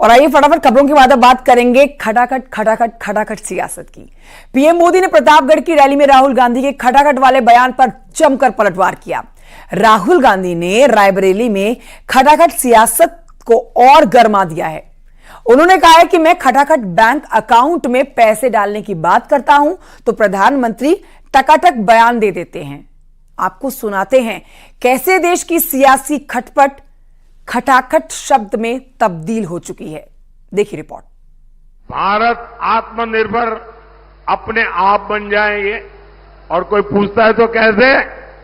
और आइए फटाफट खबरों के बाद अब बात करेंगे खटाखट सियासत की। पीएम मोदी ने प्रतापगढ़ की रैली में राहुल गांधी के खटाखट वाले बयान पर जमकर पलटवार किया। राहुल गांधी ने रायबरेली में खटाखट सियासत को और गरमा दिया है। उन्होंने कहा है कि मैं खटाखट बैंक अकाउंट में पैसे डालने की बात करता हूं तो प्रधानमंत्री टकाटक बयान दे देते हैं। आपको सुनाते हैं कैसे देश की सियासी खटपट खटाखट शब्द में तब्दील हो चुकी है। देखिए रिपोर्ट। भारत आत्मनिर्भर अपने आप बन जाएंगे और कोई पूछता है तो कैसे,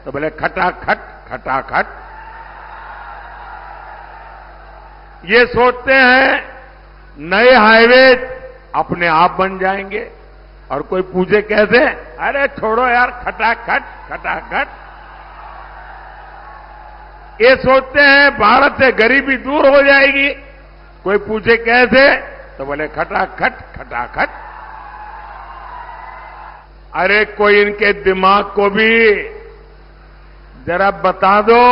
तो बोले खटाखट खटाखट। ये सोचते हैं नए हाईवे अपने आप बन जाएंगे और कोई पूछे कैसे, अरे छोड़ो यार खटाखट खटाखट। ये सोचते हैं भारत से गरीबी दूर हो जाएगी, कोई पूछे कैसे, तो बोले खटाखट खटाखट। अरे कोई इनके दिमाग को भी जरा बता दो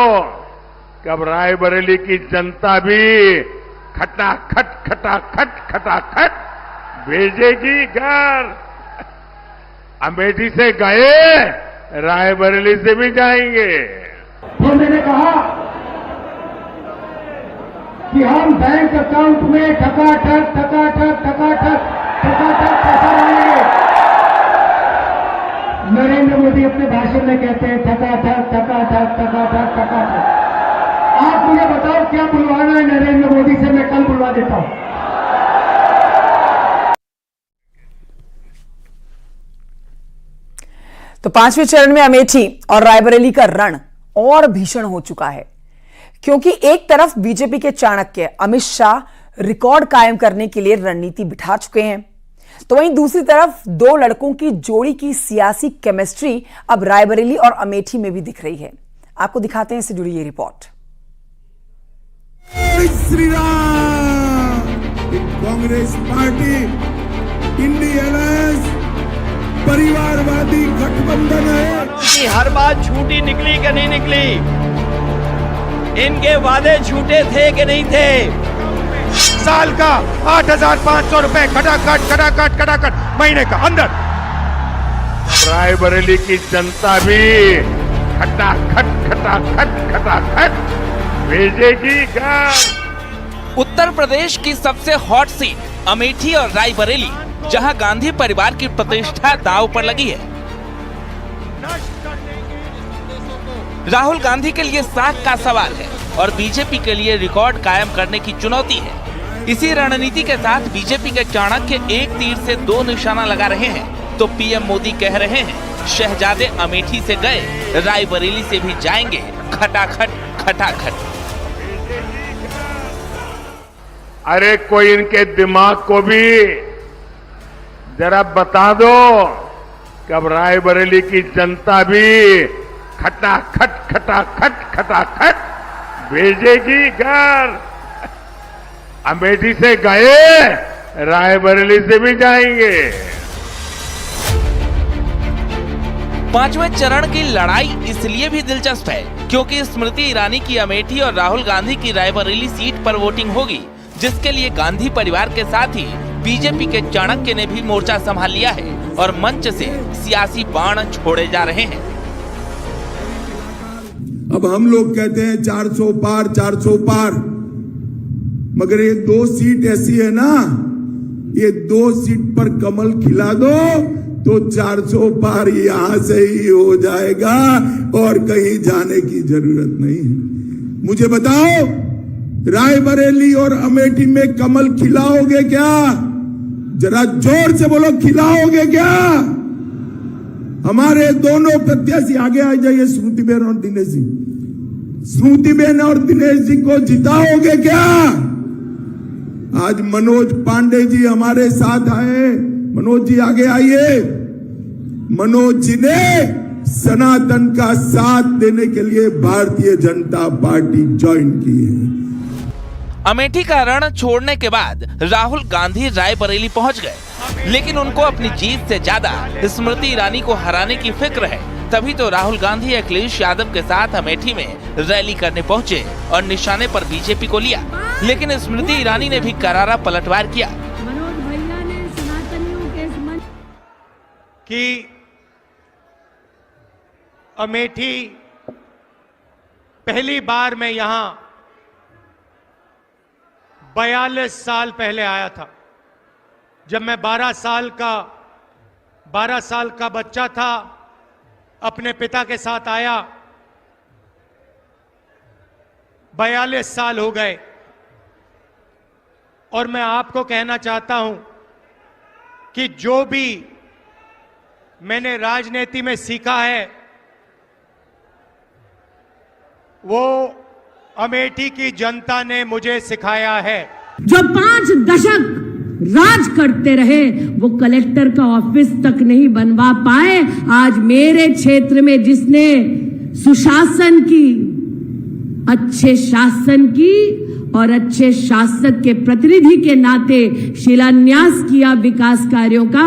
कि अब रायबरेली की जनता भी खटाखट खटाखट खटाखट भेजेगी घर। अमेठी से गए, रायबरेली से भी जाएंगे। तो मैंने कहा कि हम बैंक अकाउंट में टकाटक टकाटक टकाटक टकाटक पैसा डालेंगे। नरेंद्र मोदी अपने भाषण में कहते हैं टकाटक टकाटक टकाटक टकाटक। आप मुझे बताओ क्या बुलवाना है नरेंद्र मोदी से, मैं कल बुलवा देता हूं। तो पांचवें चरण में अमेठी और रायबरेली का रण और भीषण हो चुका है, क्योंकि एक तरफ बीजेपी के चाणक्य अमित शाह रिकॉर्ड कायम करने के लिए रणनीति बिठा चुके हैं, तो वहीं दूसरी तरफ दो लड़कों की जोड़ी की सियासी केमिस्ट्री अब रायबरेली और अमेठी में भी दिख रही है। आपको दिखाते हैं इससे जुड़ी ये report. Shri Ram. Congress party India परिवारवादी गठबंधन है कि हर बात झूठी निकली कि नहीं निकली, इनके वादे झूठे थे कि नहीं थे। साल का 8,500 रुपए खटाखट खटाखट खटाखट महीने का अंदर। रायबरेली की जनता भी खटाखट खटाखट खटाखट भेजेगी घर। उत्तर प्रदेश की सबसे हॉट सीट अमेठी और रायबरेली, जहां गांधी परिवार की प्रतिष्ठा दांव पर लगी है। राहुल गांधी के लिए साख का सवाल है और बीजेपी के लिए रिकॉर्ड कायम करने की चुनौती है। इसी रणनीति के साथ बीजेपी के चाणक्य एक तीर से दो निशाना लगा रहे हैं। तो पीएम मोदी कह रहे हैं शहजादे अमेठी से गए, रायबरेली से भी जाएंगे खटाखट खटाखट। अरे कोई इनके दिमाग को भी जरा बता दो कि अब रायबरेली की जनता भी खटाखट खटाखट खटाखट भेजेगी घर। अमेठी से गए, रायबरेली से भी जाएंगे। पांचवें चरण की लड़ाई इसलिए भी दिलचस्प है क्योंकि स्मृति ईरानी की अमेठी और राहुल गांधी की रायबरेली सीट पर वोटिंग होगी, जिसके लिए गांधी परिवार के साथ ही बीजेपी के चाणक्य ने भी मोर्चा संभाल लिया है और मंच से सियासी बाण छोड़े जा रहे हैं। अब हम लोग कहते हैं 400 पार 400 पार, मगर ये 2 सीट ऐसी है ना, ये 2 सीट पर कमल खिला दो तो 400 पार यहां से ही हो जाएगा और कहीं जाने की जरूरत नहीं है। मुझे बताओ, रायबरेली और अमेठी में कमल खिलाओगे क्या? जरा जोर से बोलो, खिलाओगे क्या? हमारे दोनों प्रत्याशी आगे आ जाइए, स्मृतिबेन और दिनेश जी। स्मृतिबेन और दिनेश जी को जिताओगे क्या? आज मनोज पांडे जी हमारे साथ आए। मनोज जी आगे आइए। मनोज जी ने सनातन का साथ देने के लिए भारतीय जनता पार्टी ज्वाइन की है। अमेठी का रण छोड़ने के बाद राहुल गांधी रायबरेली पहुंच गए, लेकिन उनको अपनी जीत से ज्यादा स्मृति ईरानी को हराने की फिक्र है। तभी तो राहुल गांधी अखिलेश यादव के साथ अमेठी में रैली करने पहुंचे और निशाने पर बीजेपी को लिया। लेकिन स्मृति ईरानी ने भी करारा पलटवार किया मनोज भैया ने सनातनियों के इस मंच कि अमेठी पहली बार मैं यहां 42 साल पहले आया था, जब मैं 12 साल का बच्चा था, अपने पिता के साथ आया। 42 साल हो गए और मैं आपको कहना चाहता हूं कि जो भी मैंने राजनीति में सीखा है वो अमेठी की जनता ने मुझे सिखाया है। जो 5 दशक राज करते रहे वो कलेक्टर का ऑफिस तक नहीं बनवा पाए। आज मेरे क्षेत्र में जिसने सुशासन की, अच्छे शासन की और अच्छे शासक के प्रतिनिधि के नाते शिलान्यास किया विकास कार्यों का,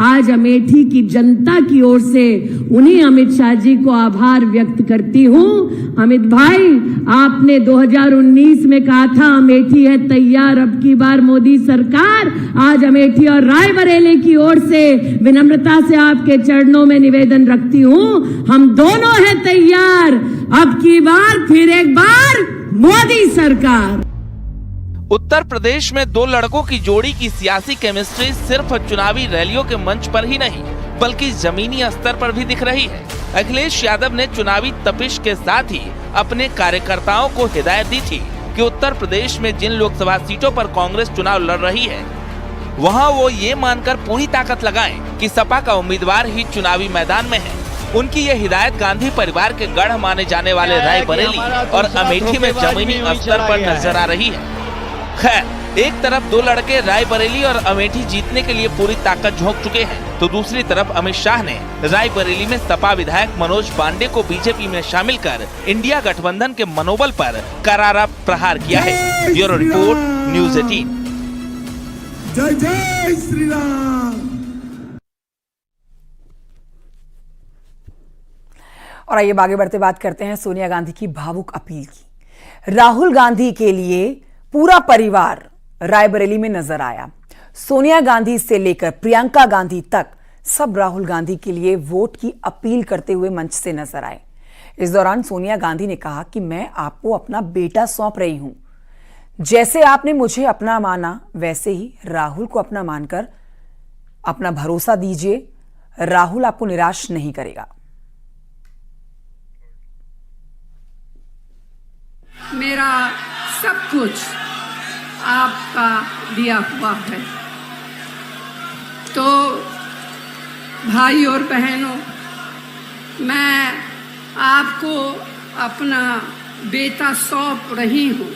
आज अमेठी की जनता की ओर से उन्हीं अमित शाह जी को आभार व्यक्त करती हूं। अमित भाई, आपने 2019 में कहा था अमेठी है तैयार, अब की बार मोदी सरकार। आज अमेठी और रायबरेली की ओर से विनम्रता से आपके चरणों में निवेदन रखती हूं, हम दोनों हैं तैयार, अब की बार फिर एक बार मोदी सरकार। उत्तर प्रदेश में दो लड़कों की जोड़ी की सियासी केमिस्ट्री सिर्फ चुनावी रैलियों के मंच पर ही नहीं बल्कि जमीनी स्तर पर भी दिख रही है। अखिलेश यादव ने चुनावी तपिश के साथ ही अपने कार्यकर्ताओं को हिदायत दी थी कि उत्तर प्रदेश में जिन लोकसभा सीटों पर कांग्रेस चुनाव लड़ रही है वहां वो ये मानकर पूरी ताकत लगाएं कि सपा का उम्मीदवार ही चुनावी मैदान में है। उनकी ये हिदायत गांधी परिवार के गढ़ माने जाने वाले रायबरेली और अमेठी में जमीनी स्तर पर नजर आ रही है। खैर, एक तरफ दो लड़के रायबरेली और अमेठी जीतने के लिए पूरी ताकत झोंक चुके हैं, तो दूसरी तरफ अमित शाह ने रायबरेली में सपा विधायक मनोज पांडे को बीजेपी में शामिल कर इंडिया गठबंधन के मनोबल पर करारा प्रहार किया है। Bureau report, news 18। जय जय श्री राम। और आइए आगे बढ़ते बात करते हैं सोनिया गांधी की भावुक अपील की। राहुल गांधी के लिए पूरा परिवार रायबरेली में नजर आया। सोनिया गांधी से लेकर प्रियंका गांधी तक सब राहुल गांधी के लिए वोट की अपील करते हुए मंच से नजर आए। इस दौरान सोनिया गांधी ने कहा कि मैं आपको अपना बेटा सौंप रही हूं, जैसे आपने मुझे अपना माना वैसे ही राहुल को अपना मानकर अपना भरोसा दीजिए, राहुल आपको निराश नहीं करेगा। मेरा सब कुछ आपका दिया हुआ है, तो भाई और बहनों, मैं आपको अपना बेटा सौंप रही हूँ।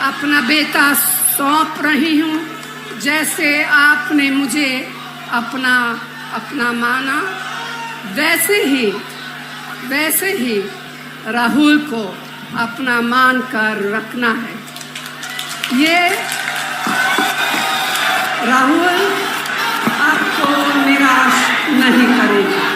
अपना बेटा सौंप रही हूँ, जैसे आपने मुझे अपना माना वैसे ही राहुल को अपना मान कर रखना है। ये राहुल आपको निराश नहीं करेगा।